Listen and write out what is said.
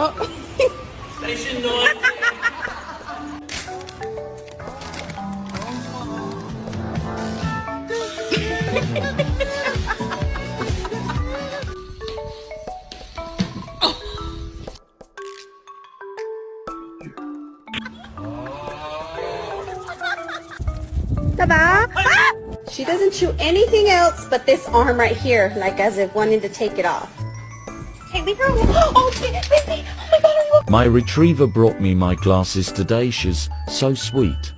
Oh. Station 9. Ta-da! Ah! She doesn't chew anything else but this arm right here, like as if wanting to take it off. Hey, leave her alone. Oh, Missy! Oh my God, My retriever brought me my glasses today. She's so sweet.